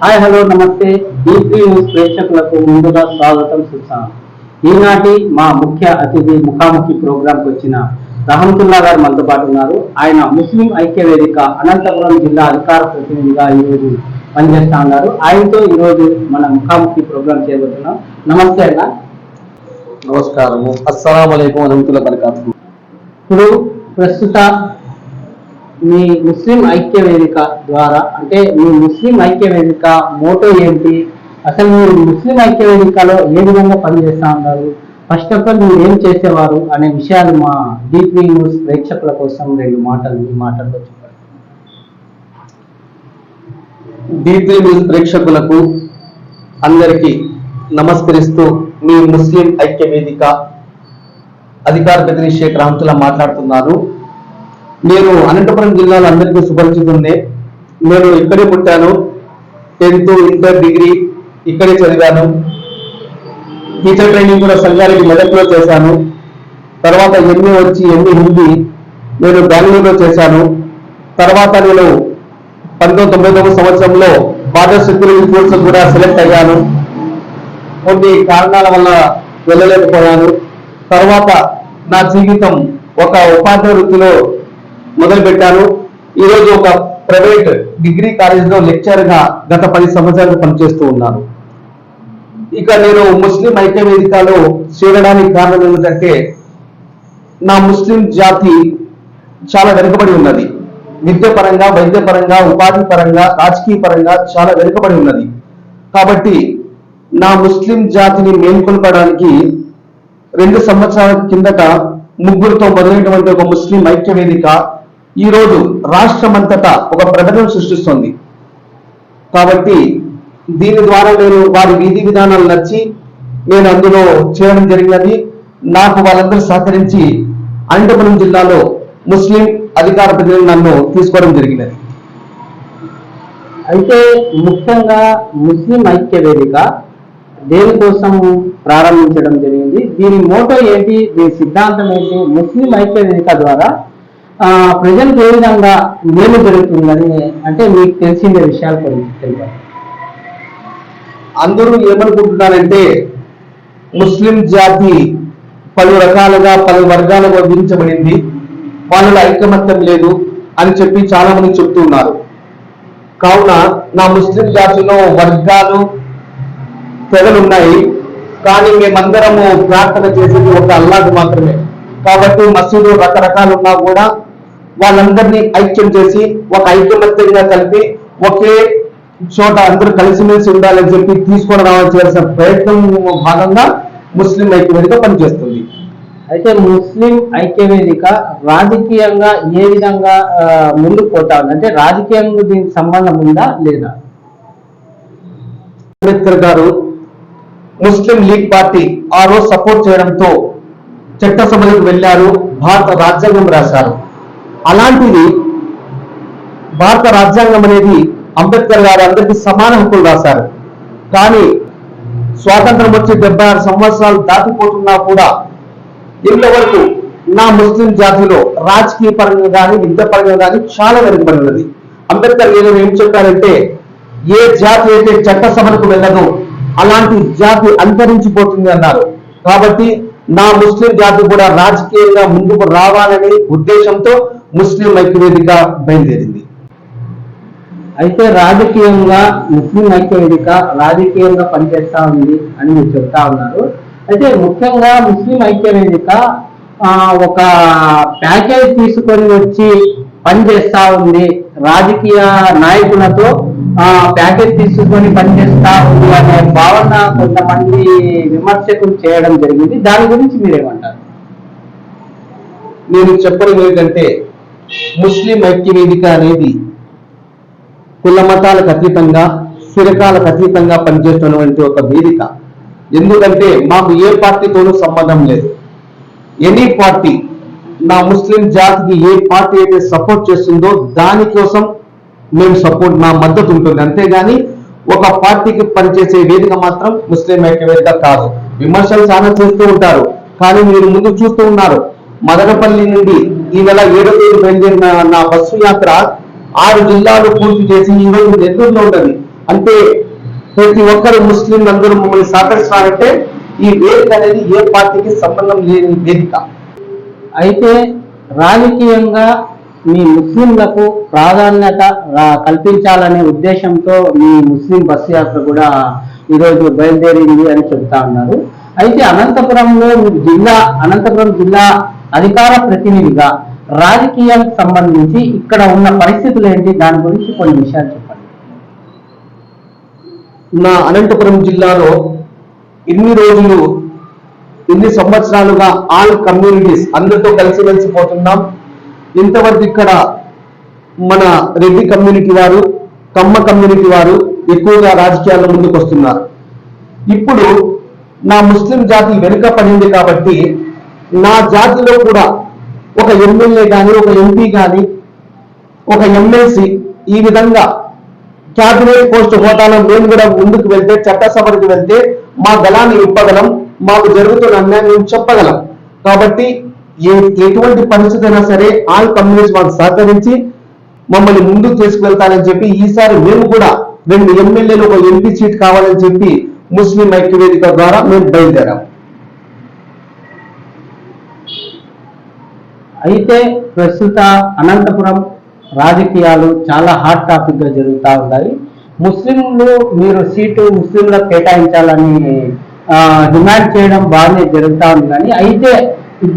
Hi hello నమస్తే DP news ప్రేక్షకులకు ముందుగా స్వాగతం సుస్వాగతం. ఈనాటి మా ముఖ్య అతిథి ముఖాముఖి ప్రోగ్రాంకి వచ్చిన రహమతుల్లా గారు మనతో పాటు ఉన్నారు. ఆయన ముస్లిం ఐక్య వేదిక అనంతపురం జిల్లా అధికార ప్రతినిధిగా ఈరోజు పనిచేస్తా ఉన్నారు. ఆయనతో ఈరోజు మన ముఖాముఖి ప్రోగ్రాం చేయబోతున్నాం. నమస్తే అన్న. నమస్కారము. అస్సలాము అలైకుం వరహమతుల్లాహి వబరకాతుహు. ఇప్పుడు ప్రస్తుత మీ ముస్లిం ఐక్య వేదిక ద్వారా అంటే మీ ముస్లిం ఐక్య వేదిక మోటో ఏంటి, అసలు మీరు ముస్లిం ఐక్య వేదికలో ఏ విధంగా పనిచేస్తా ఉన్నారు, ఫస్ట్ ఆఫ్ ఆల్ మీరు ఏం చేసేవారు అనే విషయాలు మా డీపీ న్యూస్ ప్రేక్షకుల కోసం రెండు మాటలు మీ మాటల్లో చెప్పండి. డీపీ న్యూస్ ప్రేక్షకులకు అందరికీ నమస్కరిస్తూ మీ ముస్లిం ఐక్య వేదిక అధికార ప్రతినిధి షేక్ రహమతుల్లా మాట్లాడుతున్నాను. నేను అనంతపురం జిల్లాలో అందరికీ సుపరిచితుండే. నేను ఇక్కడే పుట్టాను. 10th, ఇంటర్, డిగ్రీ ఇక్కడే చదివాను. టీచర్ ట్రైనింగ్ కూడా సంగారెడ్డి మెదక్లో చేశాను. తర్వాత ఎంఏ వచ్చి ఎంఏ హిందీ నేను బెంగళూరులో చేశాను. తర్వాత నేను 1999 సంవత్సరంలో బార్డర్ సెక్యూరిటీ ఫోర్స్ కూడా సెలెక్ట్ అయ్యాను. కొన్ని కారణాల వల్ల వెళ్ళలేకపోయాను. తర్వాత నా జీవితం ఒక ఉపాధ్యాయ వృత్తిలో మొదలుపెట్టాను. ఈరోజు ఒక ప్రైవేట్ డిగ్రీ కాలేజీలో లెక్చర్గా గత 10 సంవత్సరాలు పనిచేస్తూ ఉన్నాను. ఇక నేను ముస్లిం ఐక్య వేదికలో చేరడానికి కారణం ఏమిటంటే నా ముస్లిం జాతి చాలా వెనుకబడి ఉన్నది. విద్యాపరంగా, వైద్యపరంగా, ఉపాధి పరంగా, రాజకీయ పరంగా చాలా వెనుకబడి ఉన్నది. కాబట్టి నా ముస్లిం జాతిని మేల్కొల్పడానికి 2 సంవత్సరాల కిందట ముగ్గురుతో మొదలైనటువంటి ఒక ముస్లిం ఐక్య వేదిక ఈరోజు రాష్ట్రమంతటా ఒక ప్రకటన సృష్టిస్తుంది. కాబట్టి దీని ద్వారా నేను వారి విధి విధానాలు నచ్చి నేను అందులో చేరడం జరిగినది. నాకు వాళ్ళందరూ సహకరించి అనంతపురం జిల్లాలో ముస్లిం అధికార ప్రతినిధులు నన్ను తీసుకోవడం జరిగినది. అయితే ముఖ్యంగా ముస్లిం ఐక్య వేదిక దేనికోసం ప్రారంభించడం జరిగింది, దీని మోటో ఏంటి, దీని సిద్ధాంతం ఏంటి, ముస్లిం ఐక్య వేదిక ద్వారా ప్రజలకు ఏ విధంగా మేలు జరుగుతుందని అంటే మీకు తెలిసిన విషయాలు తెలిపారు. అందరూ ఏమనుకుంటున్నారంటే ముస్లిం జాతి పలు రకాలుగా పలు వర్గాలుగా విభజించబడింది, వాళ్ళలో ఐకమత్యం లేదు అని చెప్పి చాలా మంది చెప్తున్నారు. కావున నా ముస్లిం జాతిలో వర్గాలు తెగలు ఉన్నాయి, కానీ మేమందరము ప్రార్థన చేసేది ఒక అల్లాహ్ మాత్రమే. కాబట్టి మసీదు రకరకాలు ఉన్నా కూడా వాళ్ళందరినీ ఐక్యం చేసి ఒక ఐకమత్యంగా కలిపి ఒకే చోట అందరూ కలిసిమెలిసి ఉండాలని చెప్పి తీసుకొని రావాల్సిన ప్రయత్నం భాగంగా ముస్లిం ఐక్య వేదిక పనిచేస్తుంది. అయితే ముస్లిం ఐక్య వేదిక రాజకీయంగా ఏ విధంగా ముందుకు పోతా ఉంది, అంటే రాజకీయంగా దీనికి సంబంధం ఉందా లేదా? అంబేద్కర్ గారు ముస్లిం లీగ్ పార్టీ ఆ రోజు సపోర్ట్ చేయడంతో చట్టసభలకు వెళ్ళారు, భారత రాజ్యాంగం రాశారు. అలాంటిది భారత రాజ్యాంగం అనేది అంబేద్కర్ గారు అందరికీ సమాన హక్కులు రాశారు. కానీ స్వాతంత్రం వచ్చి 76 సంవత్సరాలు దాటిపోతున్నా కూడా ఇంతవరకు నా ముస్లిం జాతిలో రాజకీయ పరంగా కానీ విద్యాపరంగా కానీ చాలా వెనుకబడి ఉన్నది. అంబేద్కర్ గారు ఏం చెప్పారంటే ఏ జాతి అయితే చట్టసభలకు వెళ్ళదో అలాంటి జాతి అంతరించిపోతుంది అన్నారు. కాబట్టి నా ముస్లిం జాతి కూడా రాజకీయంగా ముందుకు రావాలనే ఉద్దేశంతో ముస్లిం ఐక్య వేదిక బయలుదేరింది. అయితే రాజకీయంగా ముస్లిం ఐక్య వేదిక రాజకీయంగా పనిచేస్తా ఉంది అని మీరు చెప్తా ఉన్నారు. అయితే ముఖ్యంగా ముస్లిం ఐక్య వేదిక ఒక ప్యాకేజ్ తీసుకొని వచ్చి పనిచేస్తా ఉంది, రాజకీయ నాయకులతో ప్యాకేజ్ తీసుకొని పనిచేస్తా ఉంది అనే భావన కొంతమంది విమర్శకులు చేయడం జరిగింది. దాని గురించి మీరేమంటారు? నేను చెప్పడం ఏంటంటే ముస్లిం ఐక్య వేదిక అనేది కుల మతాలకు అతీతంగా, ఫిరకాలకు అతీతంగా పనిచేస్తున్నటువంటి ఒక వేదిక. ఎందుకంటే మాకు ఏ పార్టీతోనూ సంబంధం లేదు. ఎనీ పార్టీ నా ముస్లిం జాతికి ఏ పార్టీ అయితే సపోర్ట్ చేస్తుందో దానికోసం మేము సపోర్ట్, నా మద్దతు ఉంటుంది. అంతేగాని ఒక పార్టీకి పనిచేసే వేదిక మాత్రం ముస్లిం ఐక్య వేదిక కాదు. విమర్శలు చాలా చేస్తూ ఉంటారు, కానీ మీరు ముందు చూస్తూ ఉన్నారు. మదనపల్లి నుండి ఈ నెల 7వ తేదీ బయలుదేరిన నా బస్సు యాత్ర 6 జిల్లాలు పూర్తి చేసి ఈరోజు నెల్లూరులో ఉన్నది. అంటే ప్రతి ఒక్కరు ముస్లిం అందరూ మమ్మల్ని సహకరిస్తున్నారంటే ఈ వేదిక అనేది ఏ పార్టీకి సంబంధం లేని వేదిక. అయితే రాజకీయంగా మీ ముస్లింలకు ప్రాధాన్యత కల్పించాలనే ఉద్దేశంతో మీ ముస్లిం బస్సు యాత్ర కూడా ఈరోజు బయలుదేరింది అని చెప్తా ఉన్నారు. అయితే అనంతపురం జిల్లా అధికార ప్రతినిధిగా రాజకీయాలకు సంబంధించి ఇక్కడ ఉన్న పరిస్థితులు ఏంటి, దాని గురించి కొన్ని విషయాలు చెప్పండి. నా అనంతపురం జిల్లాలో ఇన్ని సంవత్సరాలుగా ఆల్ కమ్యూనిటీస్ అందరితో కలిసి వెలిసిపోతున్నాం. ఇంతవరకు ఇక్కడ మన రెడ్డి కమ్యూనిటీ వారు, కమ్మ కమ్యూనిటీ వారు ఎక్కువగా రాజకీయాల్లో ముందుకు వస్తున్నారు. ఇప్పుడు నా ముస్లిం జాతి వెనుక పడింది కాబట్టి నా జాతిలో కూడా ఒక ఎమ్మెల్యే కానీ, ఒక ఎంపీ కానీ, ఒక ఎమ్మెల్సీ ఈ విధంగా క్యాబినెట్ పోస్ట్ హోదాలో మేము కూడా ముందుకు వెళ్తే, చట్టసభకు వెళ్తే మా గలాన్ని ఇప్పగలం, మాకు జరుగుతున్న అన్యాయం చెప్పగలం. కాబట్టి ఎటువంటి పరిస్థితి అయినా సరే ఆల్ కమ్యూనిస్ట్ వాళ్ళు సహకరించి మమ్మల్ని ముందుకు తీసుకువెళ్తానని చెప్పి ఈసారి మేము కూడా 2 ఎమ్మెల్యేలు, ఒక ఎంపీ సీట్ కావాలని చెప్పి ముస్లిం ఐక్య వేదిక ద్వారా మేము బయలుదేరాం. అయితే ప్రస్తుత అనంతపురం రాజకీయాలు చాలా హాట్ టాపిక్ గా జరుగుతూ ఉన్నాయి. ముస్లింలు మీరు సీటు ముస్లింలకు కేటాయించాలని డిమాండ్ చేయడం బాగానే జరుగుతూ ఉంది. కానీ అయితే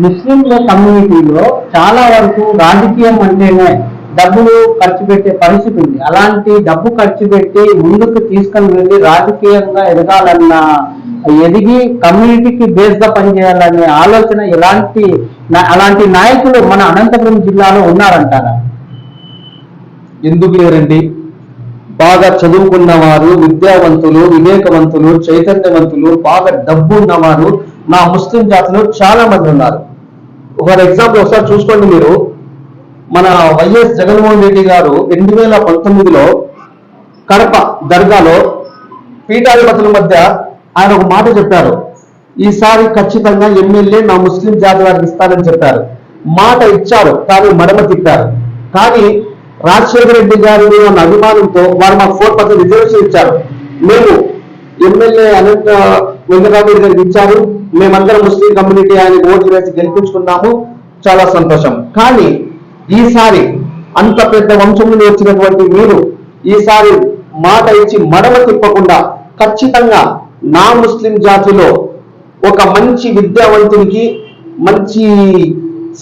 ముస్లింల కమ్యూనిటీలో చాలా వరకు రాజకీయం అంటేనే డబ్బులు ఖర్చు పెట్టే పరిస్థితి ఉంది. అలాంటి డబ్బు ఖర్చు పెట్టి ముందుకు తీసుకొని వెళ్ళి రాజకీయంగా ఎదిగి కమ్యూనిటీకి బేస్ గా పనిచేయాలనే ఆలోచన అలాంటి నాయకులు మన అనంతపురం జిల్లాలో ఉన్నారంటారా? ఎందుకు లేరండి? బాగా చదువుకున్న వారు, విద్యావంతులు, వివేకవంతులు, చైతన్యవంతులు, బాగా డబ్బు ఉన్నవారు నా ముస్లిం జాతిలో చాలా మంది ఉన్నారు. ఫర్ ఎగ్జాంపుల్ ఒకసారి చూసుకోండి మీరు, మన వైఎస్ జగన్మోహన్ రెడ్డి గారు 2019లో కడప దర్గాలో పీఠాధిపతుల మధ్య ఆయన ఒక మాట చెప్పారు. ఈసారి ఖచ్చితంగా ఎమ్మెల్యే నా ముస్లిం జాతి వారికి ఇస్తారని చెప్పారు. మాట ఇచ్చారు, కానీ మడమ తిప్పారు. కానీ రాజశేఖర రెడ్డి గారు అన్న అభిమానంతో వారు మాకు 4% రిజర్వేషన్ ఇచ్చారు. మేము ఎమ్మెల్యే అనంత వెంకటరామరెడ్డి గారికి ఇచ్చారు. మేమందరం ముస్లిం కమ్యూనిటీ ఆయన ఓట్లు వేసి గెలిపించుకున్నాము, చాలా సంతోషం. కానీ ఈసారి అంత పెద్ద వంశం నుండి వచ్చినటువంటి మీరు ఈసారి మాట ఇచ్చి మడమ తిప్పకుండా ఖచ్చితంగా నా ముస్లిం జాతిలో ఒక మంచి విద్యావంతునికి, మంచి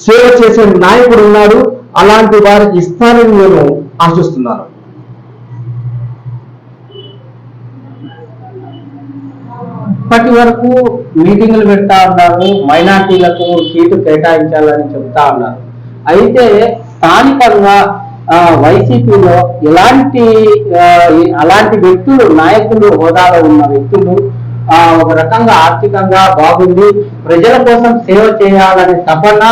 సేవ చేసే నాయకుడు ఉన్నాడు, అలాంటి వారికి ఇస్తానని నేను ఆశిస్తున్నాను. ఇప్పటి వరకు మీటింగులు పెడతా ఉన్నారు, మైనార్టీలకు సీటు కేటాయించాలని చెప్తా ఉన్నారు. అయితే స్థానికంగా వైసీపీలో అలాంటి వ్యక్తులు, నాయకులు, హోదాలో ఉన్న వ్యక్తులు ఒక రకంగా ఆర్థికంగా బాగుంది, ప్రజల కోసం సేవ చేయాలనే తపన,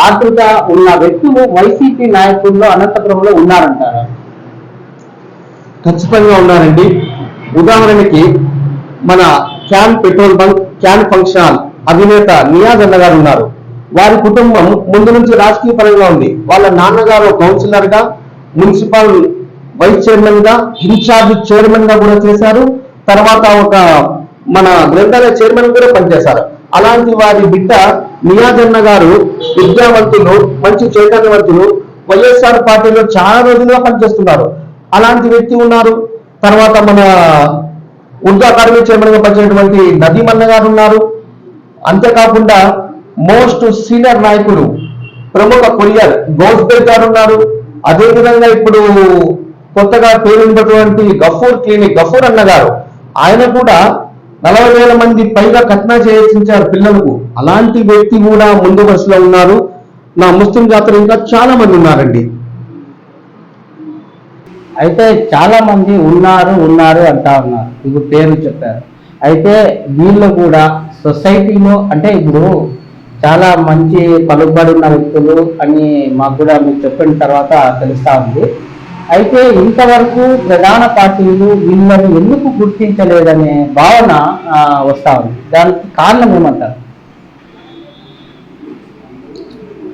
ఆతృత ఉన్న వ్యక్తులు వైసీపీ నాయకుల్లో అనంతపురంలో ఉన్నారంటారా? ఖచ్చితంగా ఉన్నారండి. ఉదాహరణకి మన can petrol bunk, can function hall అధినేత నియాజ్ అన్న గారు ఉన్నారు. వారి కుటుంబం ముందు నుంచి రాజకీయ పరంగా ఉంది. వాళ్ళ నాన్నగారు కౌన్సిలర్ గా, మున్సిపల్ వైస్ చైర్మన్ గా, ఇన్ఛార్జ్ చైర్మన్ గా కూడా చేశారు. తర్వాత ఒక మన గ్రంథాలయ చైర్మన్ కూడా పనిచేశారు. అలాంటి వారి బిడ్డ నియాజ్ అన్న గారు విద్యావంతులు, మంచి చైతన్యవంతులు, వైఎస్ఆర్ పార్టీలో చాలా రోజులుగా పనిచేస్తున్నారు. అలాంటి వ్యక్తి ఉన్నారు. తర్వాత మన ఉర్దూ అకాడమీ చైర్మన్ గా పనిచేసినటువంటి నదీమ్ అన్న గారు ఉన్నారు. అంతేకాకుండా మోస్ట్ సీనియర్ నాయకుడు, ప్రముఖ కొరియర్ గౌస్బెల్ గారు ఉన్నారు. అదేవిధంగా ఇప్పుడు కొత్తగా పేరున్నటువంటి గఫూర్ అన్న గారు, ఆయన కూడా 40,000 మంది పైగా కట్నా చేయించారు పిల్లలకు. అలాంటి వ్యక్తి కూడా ముందు వరుసలో ఉన్నారు. నా ముస్లిం జాతర ఇంకా చాలా మంది ఉన్నారండి. అయితే చాలా మంది ఉన్నారు అంటా ఉన్నారు, ఇది పేరు చెప్పారు. అయితే వీళ్ళు కూడా సొసైటీలో అంటే ఇప్పుడు చాలా మంచి పలుకుబడి ఉన్న వ్యక్తులు అని మాకు కూడా మీరు చెప్పిన తర్వాత తెలుస్తా ఉంది. అయితే ఇంతవరకు ప్రధాన పార్టీలు వీళ్ళని ఎందుకు గుర్తించలేదనే భావన వస్తా ఉంది. దానికి కారణం ఏమంటారు?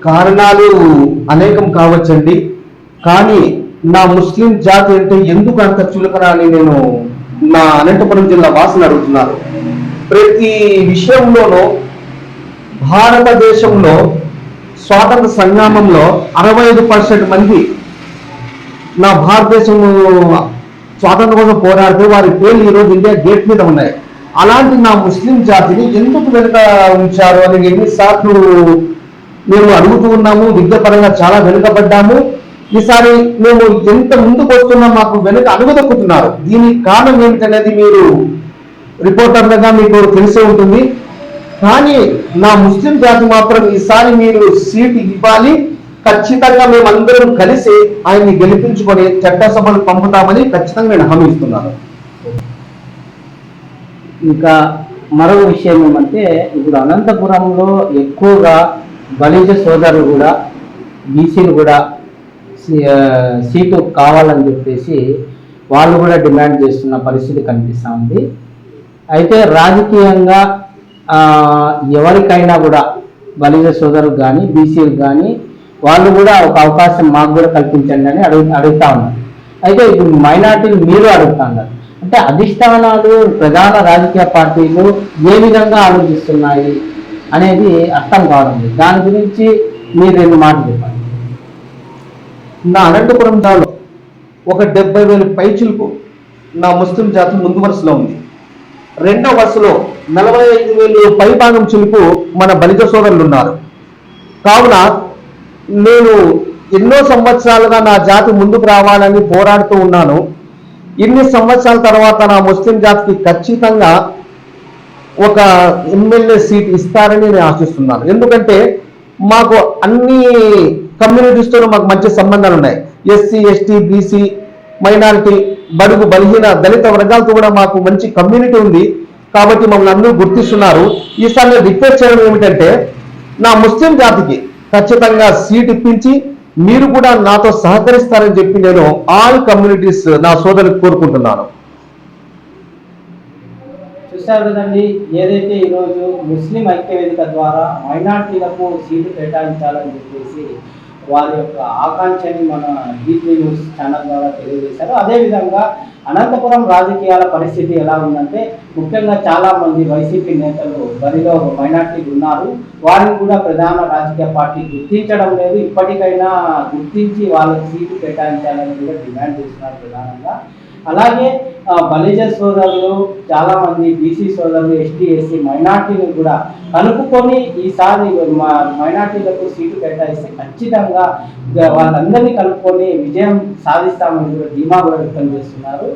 కారణాలు అనేకం కావచ్చండి. కానీ నా ముస్లిం జాతి అంటే ఎందుకు అంత చులకన అని నేను నా అనంతపురం జిల్లా వాసులు అడుగుతున్నారు. ప్రతి విషయంలోనూ భారతదేశంలో స్వాతంత్ర సంగ్రామంలో 65% మంది నా భారతదేశం స్వాతంత్రం కోసం పోరాడితే వారి పేర్లు ఈరోజు ఇండియా గేట్ మీద ఉన్నాయి. అలాంటి నా ముస్లిం జాతిని ఎందుకు వెనుక ఉంచారు అని ఎన్నిసార్లు మేము అడుగుతూ ఉన్నాము. విద్యాపరంగా చాలా వెనుకబడ్డాము. ఈసారి మేము ఎంత ముందుకు వస్తున్నా మాకు వెనుక అడుగుదొక్కుతున్నారు. దీనికి కారణం ఏమిటనేది మీరు రిపోర్టర్లుగా మీకు తెలిసే ఉంటుంది. కానీ నా ముస్లిం జాతి మాత్రం ఈసారి మీరు సీటు ఇవ్వాలి, ఖచ్చితంగా మేమందరం కలిసి ఆయన్ని గెలిపించుకొని చట్టసభలు పంపుతామని ఖచ్చితంగా నేను హామీ ఇస్తున్నాను. ఇంకా మరో విషయం ఏమంటే, ఇప్పుడు అనంతపురంలో ఎక్కువగా బలిజ సోదరులు కూడా, బీసీలు కూడా సీటు కావాలని చెప్పేసి వాళ్ళు కూడా డిమాండ్ చేస్తున్న పరిస్థితి కనిపిస్తూ ఉంది. అయితే రాజకీయంగా ఎవరికైనా కూడా బలిజ సోదరులకు కానీ బీసీలకు కానీ వాళ్ళు కూడా ఒక అవకాశం మాకు కూడా కల్పించండి అని అడుగుతా ఉన్నారు. అయితే ఇప్పుడు మైనార్టీలు మీరు అడుగుతా ఉన్నారు. అంటే అధిష్టానాలు ప్రధాన రాజకీయ పార్టీలు ఏ విధంగా ఆలోచిస్తున్నాయి అనేది అర్థం కావడం లేదు. దాని గురించి మీరు 2 మాటలు చెప్పండి. నా అనంతపురం జిల్లాలో ఒక 70,000 పైచిలకు నా ముస్లిం జాతి ముందు వరుసలో ఉంది. రెండవ వరుసలో 45,000 పైభాగం చిలుపు మన బలిజ సోదరులు ఉన్నారు. కావున నేను ఎన్నో సంవత్సరాలుగా నా జాతి ముందుకు రావాలని పోరాడుతూ ఉన్నాను. ఇన్ని సంవత్సరాల తర్వాత నా ముస్లిం జాతికి ఖచ్చితంగా ఒక ఎమ్మెల్యే సీట్ ఇస్తారని నేను ఆశిస్తున్నాను. ఎందుకంటే మాకు అన్ని కమ్యూనిటీస్తో మాకు మంచి సంబంధాలు ఉన్నాయి. ఎస్సీ, ఎస్టీ, బీసీ, మైనారిటీ, బడుగు, బలహీన, దళిత వర్గాలతో కూడా మాకు మంచి కమ్యూనిటీ ఉంది. కాబట్టి మమ్మల్ని అందరూ గుర్తిస్తున్నారు. ఈసారి నేను రిక్వెస్ట్ చేయడం ఏమిటంటే, నా ముస్లిం జాతికి ఖచ్చితంగా సీట్ ఇప్పించి మీరు కూడా నాతో సహకరిస్తారని చెప్పి నేను ఆల్ కమ్యూనిటీస్ నా సోదరులకు కోరుకుంటున్నాను. చూశారు కదండి, ఏదైతే ఈరోజు ముస్లిం ఐక్యవేదిక ద్వారా మైనార్టీలకు సీటు కేటాయించాలని చెప్పేసి వారి యొక్క ఆకాంక్షని మన D3 న్యూస్ ఛానల్ ద్వారా తెలియజేశారు. అదేవిధంగా అనంతపురం రాజకీయాల పరిస్థితి ఎలా ఉందంటే, ముఖ్యంగా చాలా మంది వైసీపీ నేతలు బరిలో మైనార్టీలు ఉన్నారు. వారిని కూడా ప్రధాన రాజకీయ పార్టీ గుర్తించడం లేదు. ఇప్పటికైనా గుర్తించి వాళ్ళకి సీటు కేటాయించాలని కూడా డిమాండ్ చేస్తున్నారు ప్రధానంగా. అలాగే బలిజ సోదరులు, చాలా మంది బీసీ సోదరులు, ఎస్టీ, ఎస్సీ, మైనార్టీలు కూడా కలుపుకొని ఈసారి మైనార్టీలకు సీటు కేటాయిస్తే ఖచ్చితంగా వాళ్ళందరినీ కలుపుకొని విజయం సాధిస్తామని కూడా ధీమా కూడా వ్యక్తం చేస్తున్నారు.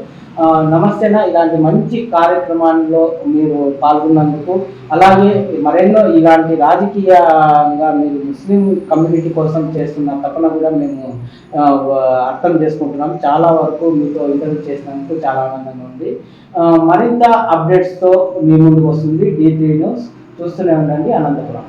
నమస్తేనా, ఇలాంటి మంచి కార్యక్రమాల్లో మీరు పాల్గొన్నందుకు, అలాగే మరెన్నో ఇలాంటి రాజకీయంగా మీరు ముస్లిం కమ్యూనిటీ కోసం చేస్తున్న తపన కూడా మేము అర్థం చేసుకుంటున్నాం. చాలా వరకు మీతో ఇంటర్వ్యూ చేసినందుకు చాలా ఆనందంగా ఉంది. మరింత అప్డేట్స్తో మీ ముందుకు వస్తుంది D3 న్యూస్. చూస్తూనే ఉండండి అనంతపురం.